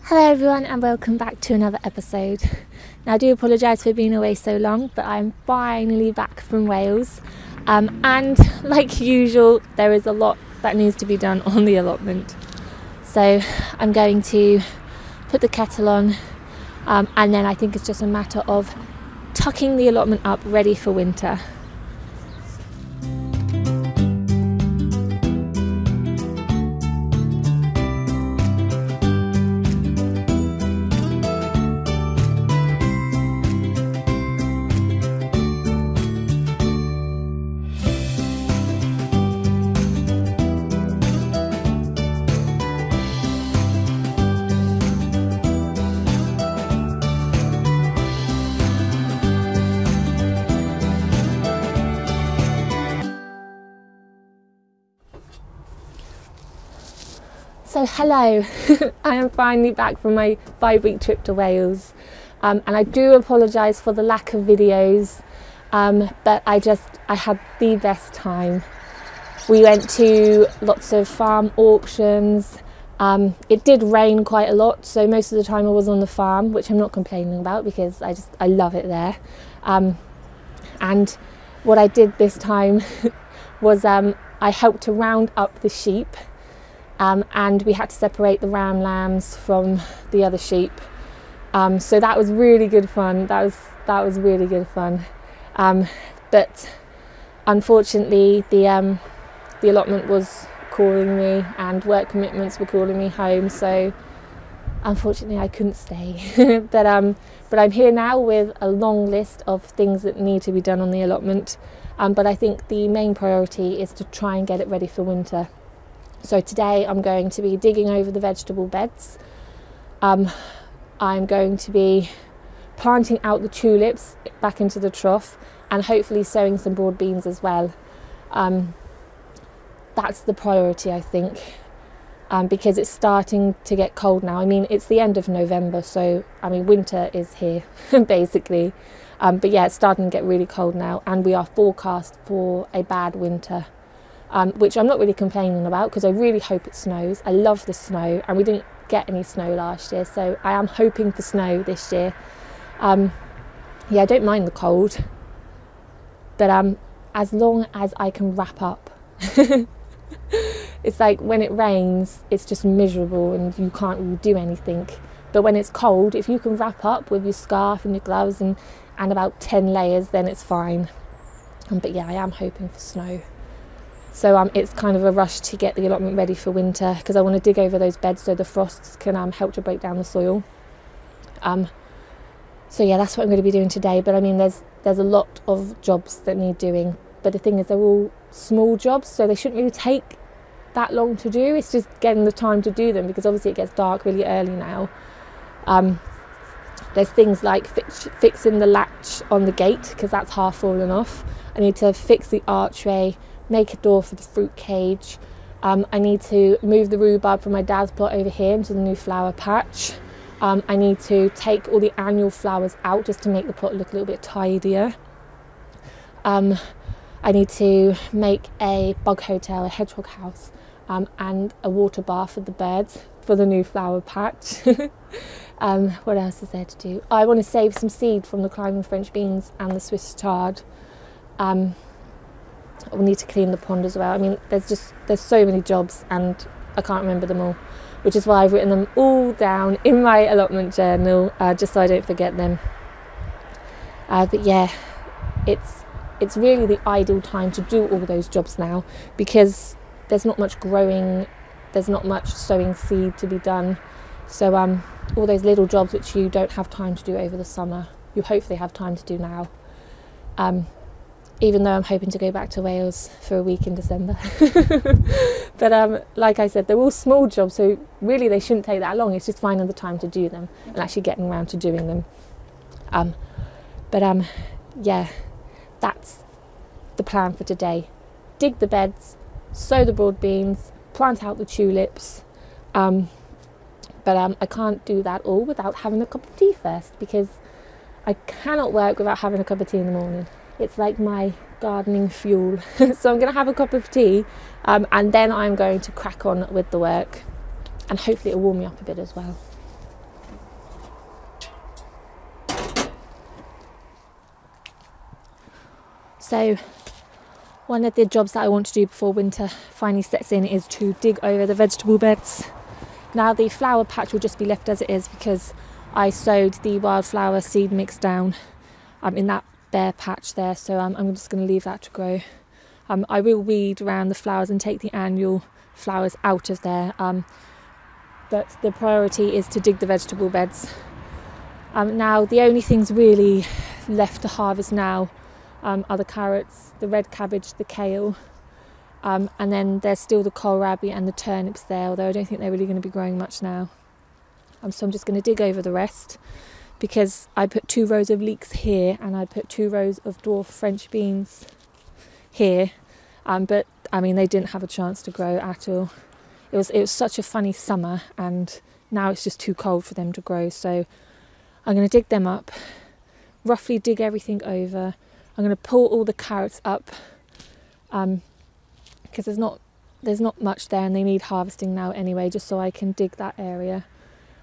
Hello everyone and welcome back to another episode. Now I do apologise for being away so long, but I'm finally back from Wales and like usual there is a lot that needs to be done on the allotment. So I'm going to put the kettle on and then I think it's just a matter of tucking the allotment up ready for winter. So hello, I am finally back from my 5-week trip to Wales and I do apologise for the lack of videos, but I had the best time. We went to lots of farm auctions. It did rain quite a lot, so most of the time I was on the farm, which I'm not complaining about because I love it there. And what I did this time was I helped to round up the sheep. And we had to separate the ram lambs from the other sheep, so that was really good fun. That was really good fun, but unfortunately the allotment was calling me and work commitments were calling me home, so unfortunately I couldn't stay. but I'm here now with a long list of things that need to be done on the allotment, but I think the main priority is to try and get it ready for winter. So today I'm going to be digging over the vegetable beds. I'm going to be planting out the tulips back into the trough and hopefully sowing some broad beans as well. That's the priority, I think, because it's starting to get cold now. I mean, it's the end of November, so I mean winter is here basically. But yeah, it's starting to get really cold now and we are forecast for a bad winter. Which I'm not really complaining about because I really hope it snows. I love the snow and we didn't get any snow last year, so I am hoping for snow this year. Yeah, I don't mind the cold, but as long as I can wrap up. It's like when it rains it's just miserable and you can't really do anything, but when it's cold, if you can wrap up with your scarf and your gloves and about 10 layers, then it's fine. But yeah, I am hoping for snow. So it's kind of a rush to get the allotment ready for winter because I want to dig over those beds so the frosts can help to break down the soil. So yeah, that's what I'm going to be doing today. But I mean, there's a lot of jobs that need doing. But the thing is, they're all small jobs, so they shouldn't really take that long to do. It's just getting the time to do them because obviously it gets dark really early now. There's things like fixing the latch on the gate because that's half fallen off. I need to fix the archway, make a door for the fruit cage. I need to move the rhubarb from my dad's plot over here into the new flower patch. I need to take all the annual flowers out just to make the plot look a little bit tidier. I need to make a bug hotel, a hedgehog house, and a water bath for the birds for the new flower patch. What else is there to do? I want to save some seed from the climbing French beans and the Swiss chard. We need to clean the pond as well. I mean, there's so many jobs and I can't remember them all, which is why I've written them all down in my allotment journal, just so I don't forget them. But yeah, it's really the ideal time to do all those jobs now because there's not much growing, there's not much sowing seed to be done. So all those little jobs which you don't have time to do over the summer, you hopefully have time to do now. Even though I'm hoping to go back to Wales for a week in December. But like I said, they're all small jobs, so really they shouldn't take that long. It's just finding the time to do them and actually getting around to doing them. Yeah, that's the plan for today. Dig the beds, sow the broad beans, plant out the tulips. But I can't do that all without having a cup of tea first because I cannot work without having a cup of tea in the morning. It's like my gardening fuel. So I'm going to have a cup of tea and then I'm going to crack on with the work and hopefully it'll warm me up a bit as well. So one of the jobs that I want to do before winter finally sets in is to dig over the vegetable beds. Now the flower patch will just be left as it is because I sowed the wildflower seed mix down in that bare patch there, so I'm just going to leave that to grow. I will weed around the flowers and take the annual flowers out of there, but the priority is to dig the vegetable beds. Now the only things really left to harvest now are the carrots, the red cabbage, the kale, and then there's still the kohlrabi and the turnips there, although I don't think they're really going to be growing much now. So I'm just going to dig over the rest because I put 2 rows of leeks here and I put 2 rows of dwarf French beans here, but I mean they didn't have a chance to grow at all. It was such a funny summer, and now it's just too cold for them to grow, so I'm going to dig them up, roughly dig everything over. I'm going to pull all the carrots up because there's not much there and they need harvesting now anyway, just so I can dig that area.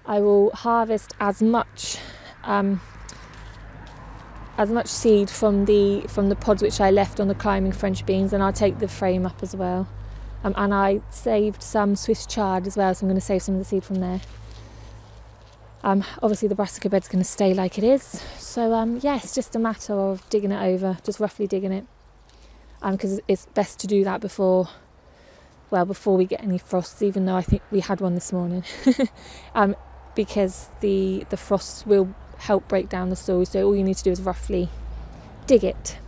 I will harvest as much seed from the pods which I left on the climbing French beans, and I'll take the frame up as well. And I saved some Swiss chard as well, so I'm going to save some of the seed from there. Obviously the brassica bed's going to stay like it is, so yeah, it's just a matter of digging it over, just roughly digging it, because it's best to do that before we get any frosts, even though I think we had one this morning, because the frosts will help break down the soil, so all you need to do is roughly dig it.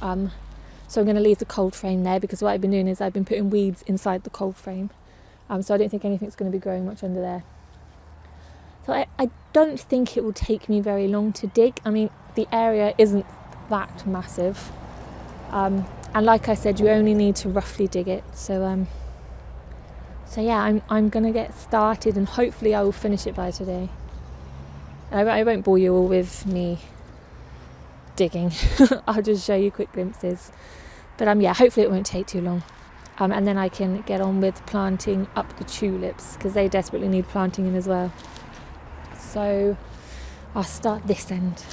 So I'm going to leave the cold frame there because what I've been doing is I've been putting weeds inside the cold frame, so I don't think anything's going to be growing much under there. So I don't think it will take me very long to dig. I mean, the area isn't that massive, and like I said, you only need to roughly dig it. So yeah, I'm gonna get started, and hopefully I will finish it by today. I won't bore you all with me digging. I'll just show you quick glimpses. But yeah, hopefully it won't take too long. And then I can get on with planting up the tulips because they desperately need planting in as well. So I'll start this end.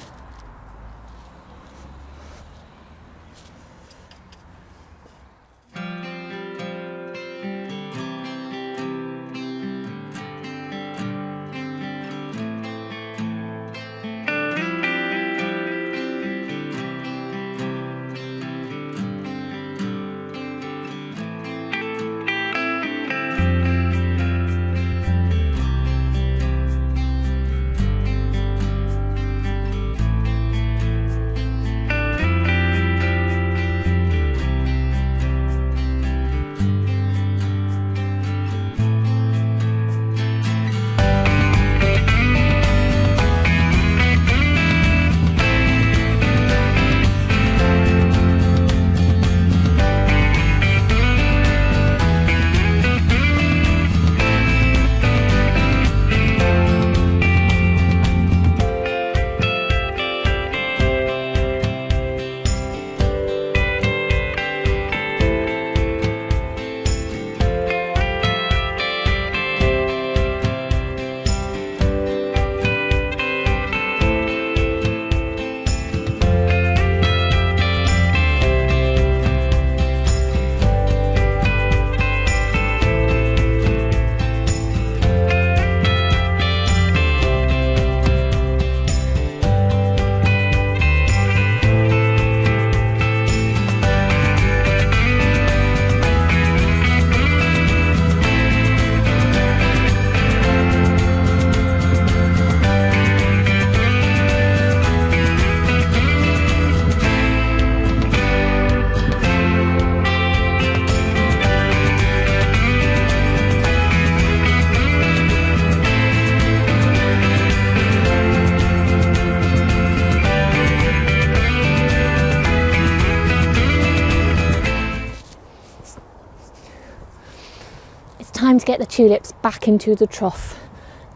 Time to get the tulips back into the trough.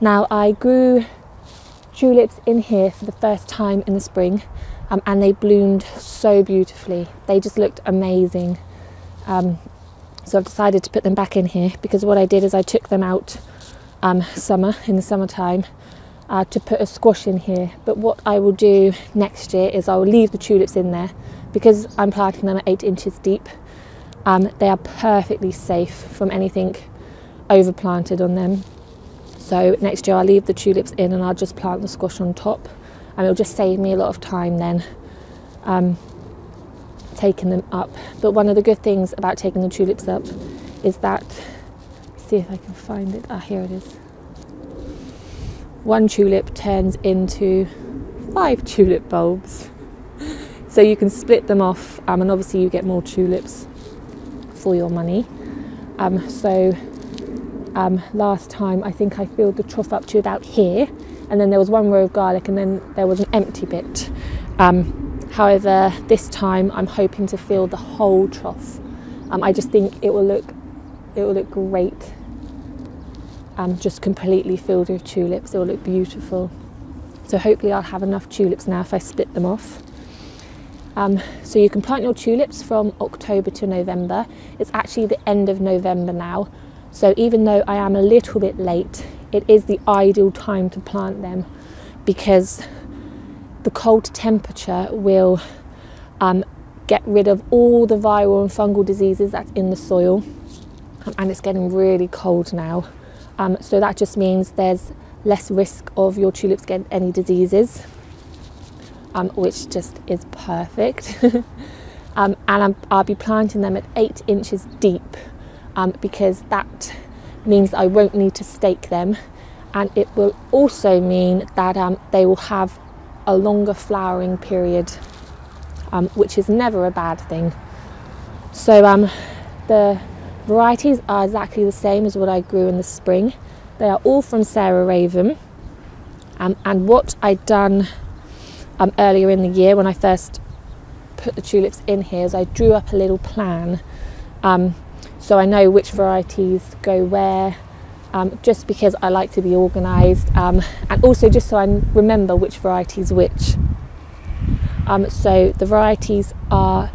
Now I grew tulips in here for the first time in the spring, and they bloomed so beautifully. They just looked amazing. So I've decided to put them back in here because what I did is I took them out in the summertime to put a squash in here. But what I will do next year is I will leave the tulips in there because I'm planting them at 8 inches deep, they are perfectly safe from anything overplanted on them. So next year I'll leave the tulips in and I'll just plant the squash on top, and it'll just save me a lot of time then taking them up. But one of the good things about taking the tulips up is that, see if I can find it, here it is. One tulip turns into 5 tulip bulbs. So you can split them off, and obviously you get more tulips for your money. Last time I think I filled the trough up to about here, and then there was one row of garlic, and then there was an empty bit. However, this time I'm hoping to fill the whole trough. I just think it will look great. Just completely filled with tulips. It will look beautiful. So hopefully I'll have enough tulips now if I split them off. So you can plant your tulips from October to November. It's actually the end of November now. So even though I am a little bit late, it is the ideal time to plant them, because the cold temperature will get rid of all the viral and fungal diseases that's in the soil. And it's getting really cold now. So that just means there's less risk of your tulips getting any diseases, which just is perfect. And I'll be planting them at 8 inches deep, because that means I won't need to stake them, and it will also mean that they will have a longer flowering period, which is never a bad thing. So the varieties are exactly the same as what I grew in the spring. They are all from Sarah Raven, and what I'd done earlier in the year when I first put the tulips in here is I drew up a little plan, so I know which varieties go where, just because I like to be organised, and also just so I remember which varieties which. So the varieties are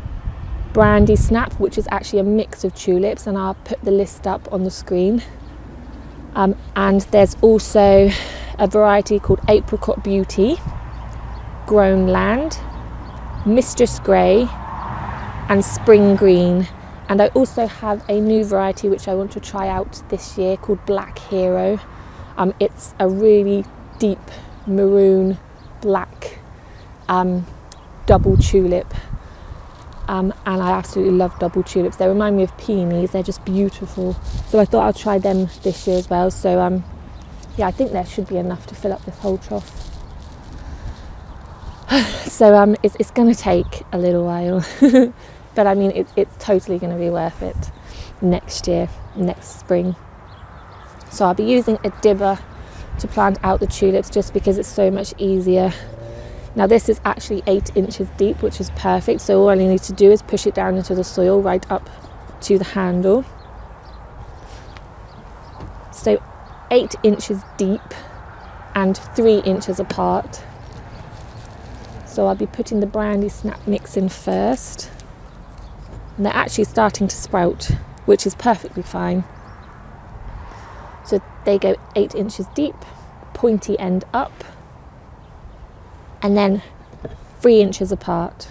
Brandy Snap, which is actually a mix of tulips, and I'll put the list up on the screen. And there's also a variety called Apricot Beauty, Grown Land, Mistress Grey, and Spring Green. And I also have a new variety which I want to try out this year called Black Hero. It's a really deep maroon black double tulip. And I absolutely love double tulips. They remind me of peonies. They're just beautiful. So I thought I'd try them this year as well. So yeah, I think there should be enough to fill up this whole trough. So it's going to take a little while, but I mean it's totally going to be worth it next year, next spring. So I'll be using a dibber to plant out the tulips just because it's so much easier. Now this is actually 8 inches deep, which is perfect. So all I need to do is push it down into the soil right up to the handle. So 8 inches deep and 3 inches apart. So I'll be putting the Brandy Snap mix in first. And they're actually starting to sprout, which is perfectly fine. So they go 8 inches deep, pointy end up, and then 3 inches apart.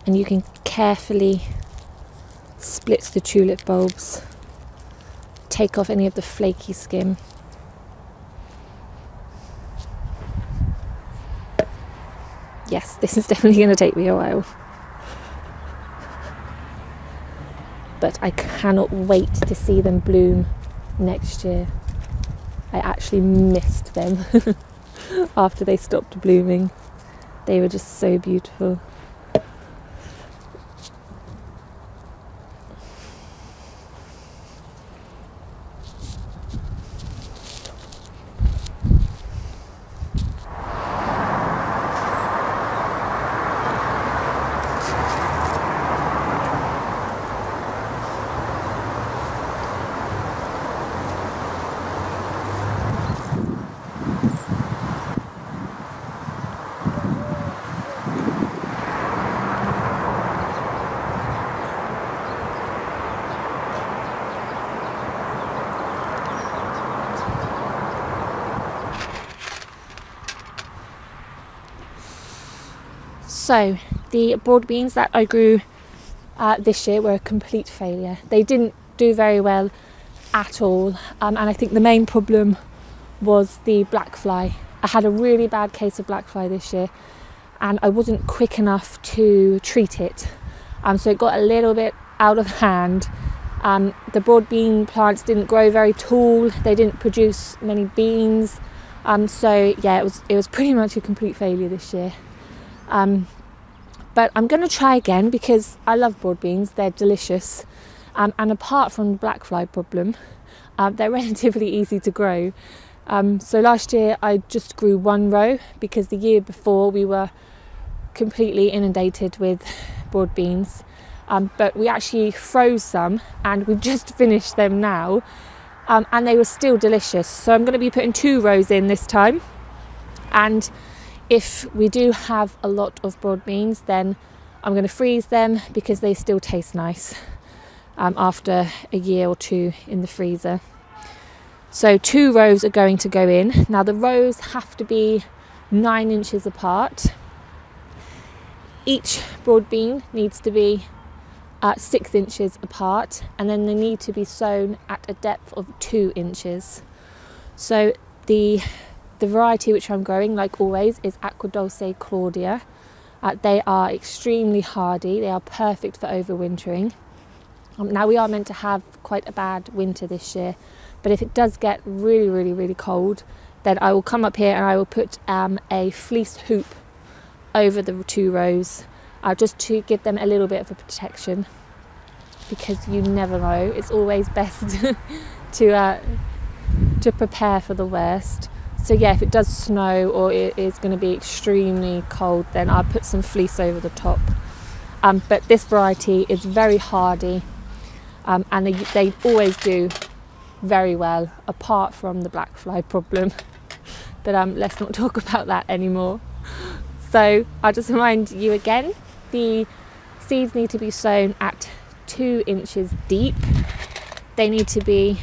And you can carefully split the tulip bulbs, take off any of the flaky skin. Yes, this is definitely going to take me a while. But I cannot wait to see them bloom next year. I actually missed them after they stopped blooming. They were just so beautiful. So the broad beans that I grew this year were a complete failure. They didn't do very well at all, and I think the main problem was the black fly. I had a really bad case of black fly this year, and I wasn't quick enough to treat it, so it got a little bit out of hand. The broad bean plants didn't grow very tall, they didn't produce many beans, so yeah, it was pretty much a complete failure this year. But I'm going to try again because I love broad beans, they're delicious, and apart from the black fly problem, they're relatively easy to grow. So last year I just grew one row because the year before we were completely inundated with broad beans, but we actually froze some and we've just finished them now, and they were still delicious. So I'm going to be putting 2 rows in this time, and if we do have a lot of broad beans, then I'm going to freeze them because they still taste nice after a year or 2 in the freezer. So 2 rows are going to go in. Now the rows have to be 9 inches apart. Each broad bean needs to be 6 inches apart, and then they need to be sown at a depth of 2 inches. So the variety which I'm growing, like always, is Aqua Dulce Claudia. They are extremely hardy. They are perfect for overwintering. Now we are meant to have quite a bad winter this year, but if it does get really cold, then I will come up here and I will put a fleece hoop over the 2 rows, just to give them a little bit of a protection, because you never know. It's always best to prepare for the worst. So yeah, if it does snow or it is going to be extremely cold, then I'll put some fleece over the top. But this variety is very hardy, and they always do very well, apart from the black fly problem. But let's not talk about that anymore. So I'll just remind you again, the seeds need to be sown at 2 inches deep. They need to be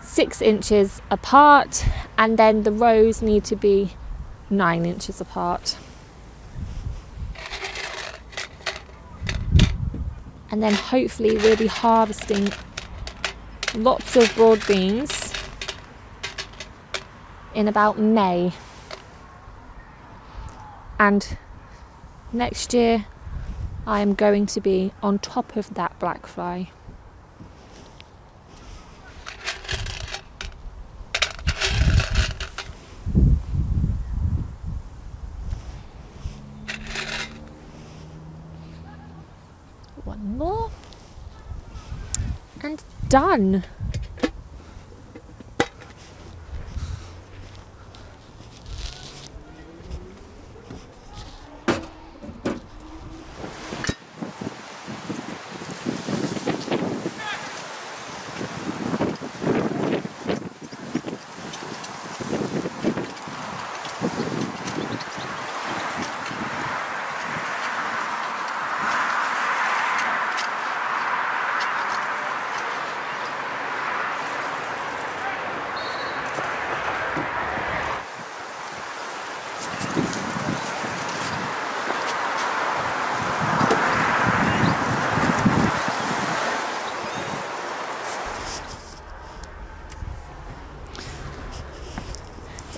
6 inches apart, and then the rows need to be 9 inches apart. And then hopefully we'll be harvesting lots of broad beans in about May. And next year I am going to be on top of that black fly. One more and done.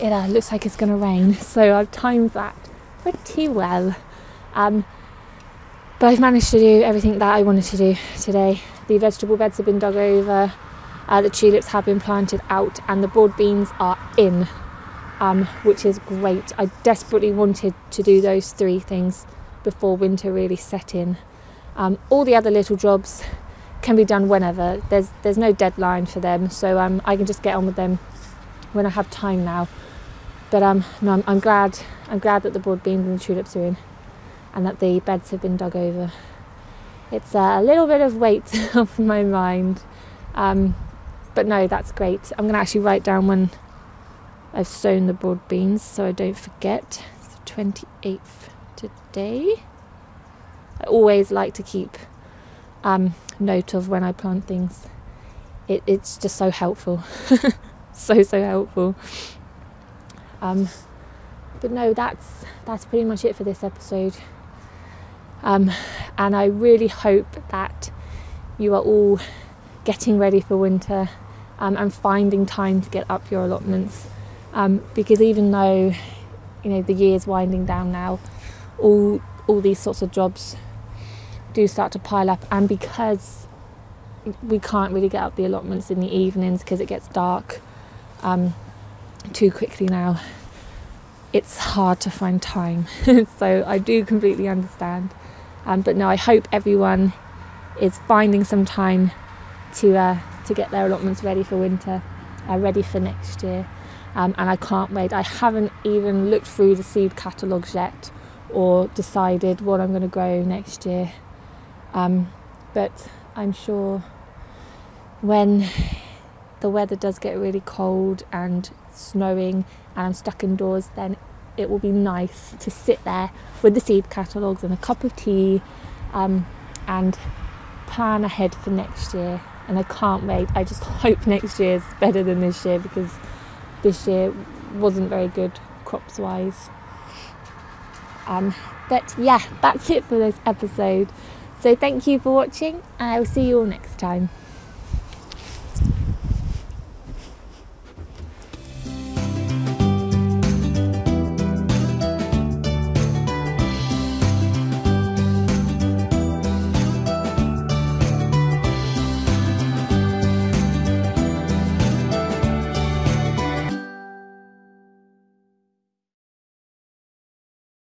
It looks like it's going to rain, so I've timed that pretty well. But I've managed to do everything that I wanted to do today. The vegetable beds have been dug over, the tulips have been planted out, and the broad beans are in, which is great. I desperately wanted to do those 3 things before winter really set in. All the other little jobs can be done whenever. There's no deadline for them, so I can just get on with them when I have time now. But no, I'm glad that the broad beans and the tulips are in, and that the beds have been dug over. It's a little bit of weight off my mind, but no, that's great. I'm going to actually write down when I've sown the broad beans so I don't forget. It's the 28th today. I always like to keep note of when I plant things. It's just so helpful. so helpful. but no, that's pretty much it for this episode. And I really hope that you are all getting ready for winter and finding time to get up your allotments, because even though, you know, the year's winding down now, all these sorts of jobs do start to pile up, and because we can't really get up the allotments in the evenings because it gets dark too quickly now, it's hard to find time. So I do completely understand, but no, I hope everyone is finding some time to get their allotments ready for winter, ready for next year, and I can't wait. I haven't even looked through the seed catalogues yet or decided what I'm going to grow next year, but I'm sure when the weather does get really cold and snowing and I'm stuck indoors, then it will be nice to sit there with the seed catalogues and a cup of tea and plan ahead for next year. And I can't wait. I just hope next year is better than this year, because this year wasn't very good crops wise. But yeah, that's it for this episode. So thank you for watching, and I will see you all next time.